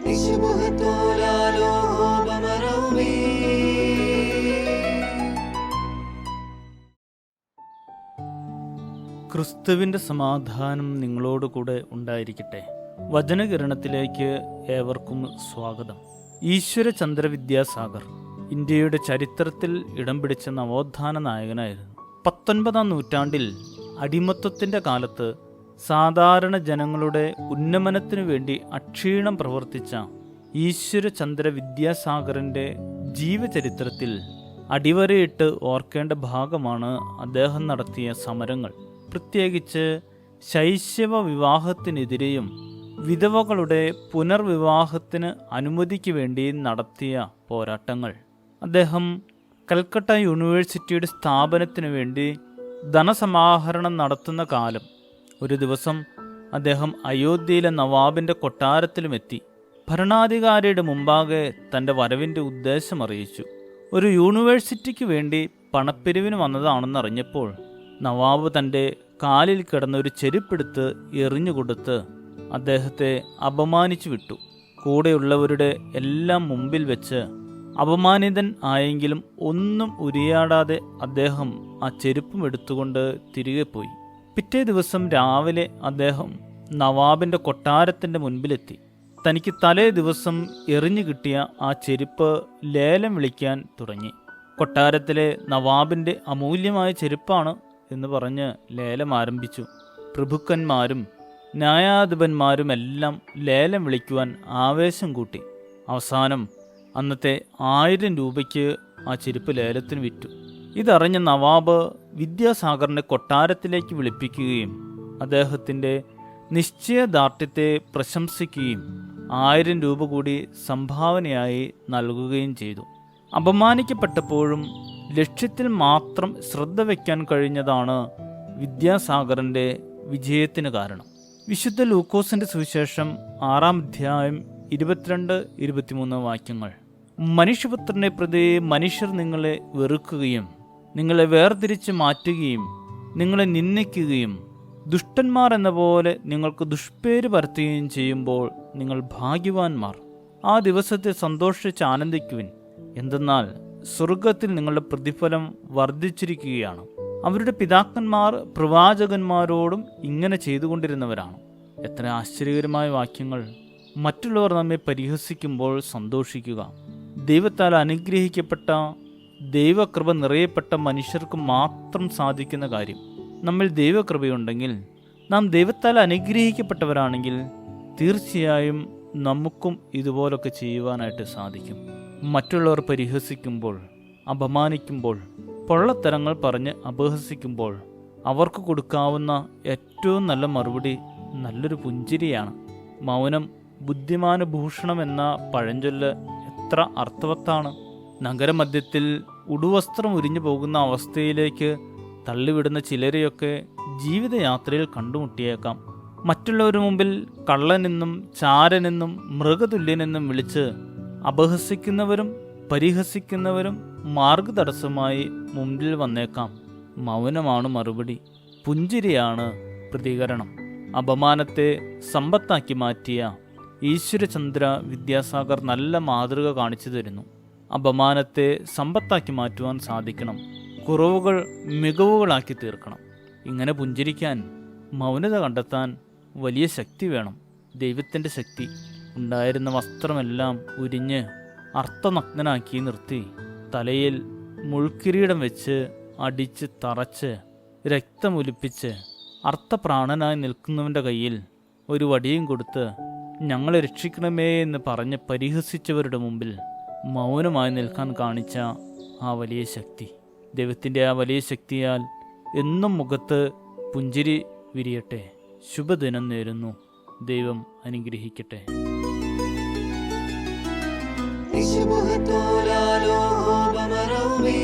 ക്രിസ്തുവിൻ്റെ സമാധാനം നിങ്ങളോടുകൂടെ ഉണ്ടായിരിക്കട്ടെ. വചനകിരണത്തിലേക്ക് ഏവർക്കും സ്വാഗതം. ഈശ്വരചന്ദ്ര വിദ്യാസാഗർ ഇന്ത്യയുടെ ചരിത്രത്തിൽ ഇടം പിടിച്ച നവോത്ഥാന നായകനായിരുന്നു. 19-ാം നൂറ്റാണ്ടിൽ അടിമത്വത്തിൻ്റെ കാലത്ത് സാധാരണ ജനങ്ങളുടെ ഉന്നമനത്തിനു വേണ്ടി അക്ഷീണം പ്രവർത്തിച്ച ഈശ്വരചന്ദ്ര വിദ്യാസാഗറിൻ്റെ ജീവചരിത്രത്തിൽ അടിവരയിട്ട് ഓർക്കേണ്ട ഭാഗമാണ് അദ്ദേഹം നടത്തിയ സമരങ്ങൾ. പ്രത്യേകിച്ച് ശൈശവ വിവാഹത്തിനെതിരെയും വിധവകളുടെ പുനർവിവാഹത്തിന് അനുമതിക്ക് വേണ്ടി നടത്തിയ പോരാട്ടങ്ങൾ. അദ്ദേഹം കൽക്കട്ട യൂണിവേഴ്സിറ്റിയുടെ സ്ഥാപനത്തിനു വേണ്ടി ധനസമാഹരണം നടത്തുന്ന കാലം. ഒരു ദിവസം അദ്ദേഹം അയോധ്യയിലെ നവാബിൻ്റെ കൊട്ടാരത്തിലുമെത്തി ഭരണാധികാരിയുടെ മുമ്പാകെ തൻ്റെ വരവിൻ്റെ ഉദ്ദേശം അറിയിച്ചു. ഒരു യൂണിവേഴ്സിറ്റിക്ക് വേണ്ടി പണപ്പിരിവിന് വന്നതാണെന്നറിഞ്ഞപ്പോൾ നവാബ് തൻ്റെ കാലിൽ കിടന്ന ഒരു ചെരുപ്പെടുത്ത് എറിഞ്ഞുകൊടുത്ത് അദ്ദേഹത്തെ അപമാനിച്ചു വിട്ടു. കൂടെയുള്ളവരുടെ എല്ലാം മുമ്പിൽ വെച്ച് അപമാനിതൻ ആയെങ്കിലും ഒന്നും ഉരിയാടാതെ അദ്ദേഹം ആ ചെരുപ്പും എടുത്തുകൊണ്ട് തിരികെ പോയി. പിറ്റേ ദിവസം രാവിലെ അദ്ദേഹം നവാബിൻ്റെ കൊട്ടാരത്തിൻ്റെ മുൻപിലെത്തി. തനിക്ക് തലേ ദിവസം എറിഞ്ഞു കിട്ടിയ ആ ചെരുപ്പ് ലേലം വിളിക്കാൻ തുടങ്ങി. കൊട്ടാരത്തിലെ നവാബിൻ്റെ അമൂല്യമായ ചെരുപ്പാണ് എന്ന് പറഞ്ഞ് ലേലം ആരംഭിച്ചു. പ്രഭുക്കന്മാരും ന്യായാധിപന്മാരുമെല്ലാം ലേലം വിളിക്കുവാൻ ആവേശം കൂട്ടി. അവസാനം അന്നത്തെ 1000 രൂപയ്ക്ക് ആ ചെരുപ്പ് ലേലത്തിന് വിറ്റു. ഇതറിഞ്ഞ നവാബ് വിദ്യാസാഗറിനെ കൊട്ടാരത്തിലേക്ക് വിളിപ്പിക്കുകയും അദ്ദേഹത്തിൻ്റെ നിശ്ചയദാർഢ്യത്തെ പ്രശംസിക്കുകയും 1000 രൂപ കൂടി സംഭാവനയായി നൽകുകയും ചെയ്തു. അപമാനിക്കപ്പെട്ടപ്പോഴും ലക്ഷ്യത്തിൽ മാത്രം ശ്രദ്ധ വയ്ക്കാൻ കഴിഞ്ഞതാണ് വിദ്യാസാഗറിൻ്റെ വിജയത്തിന് കാരണം. വിശുദ്ധ ലൂക്കോസിൻ്റെ സുവിശേഷം 6-ാം അധ്യായം 22-23 വാക്യങ്ങൾ. മനുഷ്യപുത്രനെ പ്രതി മനുഷ്യർ നിങ്ങളെ വെറുക്കുകയും നിങ്ങളെ വേർതിരിച്ച് മാറ്റുകയും നിങ്ങളെ നിന്ദിക്കുകയും ദുഷ്ടന്മാർ എന്ന പോലെ നിങ്ങൾക്ക് ദുഷ്പേര് പരത്തുകയും ചെയ്യുമ്പോൾ നിങ്ങൾ ഭാഗ്യവാന്മാർ. ആ ദിവസത്തെ സന്തോഷിച്ച് ആനന്ദിക്കുവിൻ. എന്തെന്നാൽ സ്വർഗത്തിൽ നിങ്ങളുടെ പ്രതിഫലം വർദ്ധിച്ചിരിക്കുകയാണ്. അവരുടെ പിതാക്കന്മാർ പ്രവാചകന്മാരോടും ഇങ്ങനെ ചെയ്തുകൊണ്ടിരുന്നവരാണ്. എത്ര ആശ്ചര്യകരമായ വാക്യങ്ങൾ. മറ്റുള്ളവർ നമ്മെ പരിഹസിക്കുമ്പോൾ സന്തോഷിക്കുക. ദൈവത്താൽ അനുഗ്രഹിക്കപ്പെട്ട ദൈവകൃപ നിറയപ്പെട്ട മനുഷ്യർക്ക് മാത്രം സാധിക്കുന്ന കാര്യം. നമ്മിൽ ദൈവകൃപയുണ്ടെങ്കിൽ, നാം ദൈവത്താൽ അനുഗ്രഹിക്കപ്പെട്ടവരാണെങ്കിൽ തീർച്ചയായും നമുക്കും ഇതുപോലൊക്കെ ചെയ്യുവാനായിട്ട് സാധിക്കും. മറ്റുള്ളവർ പരിഹസിക്കുമ്പോൾ, അപമാനിക്കുമ്പോൾ, പൊള്ളത്തരങ്ങൾ പറഞ്ഞ് അപഹസിക്കുമ്പോൾ അവർക്ക് കൊടുക്കാവുന്ന ഏറ്റവും നല്ല മറുപടി നല്ലൊരു പുഞ്ചിരിയാണ്. മൗനം ബുദ്ധിമാനുഭൂഷണം എന്ന പഴഞ്ചൊല്ല് എത്ര അർത്ഥവത്താണ്. നഗരമധ്യത്തിൽ ഉടുവസ്ത്രം ഉരിഞ്ഞു പോകുന്ന അവസ്ഥയിലേക്ക് തള്ളിവിടുന്ന ചിലരെയൊക്കെ ജീവിതയാത്രയിൽ കണ്ടുമുട്ടിയേക്കാം. മറ്റുള്ളവരുടെ മുമ്പിൽ കള്ളനെന്നും ചാരനെന്നും മൃഗതുല്യനെന്നും വിളിച്ച് അപഹസിക്കുന്നവരും പരിഹസിക്കുന്നവരും മാർഗതടസ്സമായി മുമ്പിൽ വന്നേക്കാം. മൗനമാണ് മറുപടി, പുഞ്ചിരിയാണ് പ്രതികരണം. അപമാനത്തെ സമ്പത്താക്കി മാറ്റിയ ഈശ്വരചന്ദ്ര വിദ്യാസാഗർ നല്ല മാതൃക കാണിച്ചു തരുന്നു. അപമാനത്തെ സമ്പത്താക്കി മാറ്റുവാൻ സാധിക്കണം. കുറവുകൾ മികവുകളാക്കി തീർക്കണം. ഇങ്ങനെ പുഞ്ചിരിക്കാൻ, മൗനത കണ്ടെത്താൻ വലിയ ശക്തി വേണം. ദൈവത്തിൻ്റെ ശക്തി. ഉണ്ടായിരുന്ന വസ്ത്രമെല്ലാം ഉരിഞ്ഞ് അർത്ഥനഗ്നനാക്കി നിർത്തി തലയിൽ മുൾക്കിരീടം വെച്ച് അടിച്ച് തറച്ച് രക്തമൊലിപ്പിച്ച് അർത്ഥപ്രാണനായി നിൽക്കുന്നവൻ്റെ കയ്യിൽ ഒരു വടിയും കൊടുത്ത് ഞങ്ങളെ രക്ഷിക്കണമേ എന്ന് പറഞ്ഞ് പരിഹസിച്ചവരുടെ മുമ്പിൽ മൗനമായി നിൽക്കാൻ കാണിച്ച ആ വലിയ ശക്തി. ദൈവത്തിൻ്റെ ആ വലിയ ശക്തിയാൽ എന്നും മുഖത്ത് പുഞ്ചിരി വിരിയട്ടെ. ശുഭദിനം നേരുന്നു. ദൈവം അനുഗ്രഹിക്കട്ടെ. Ishbuh tolalo bamaromi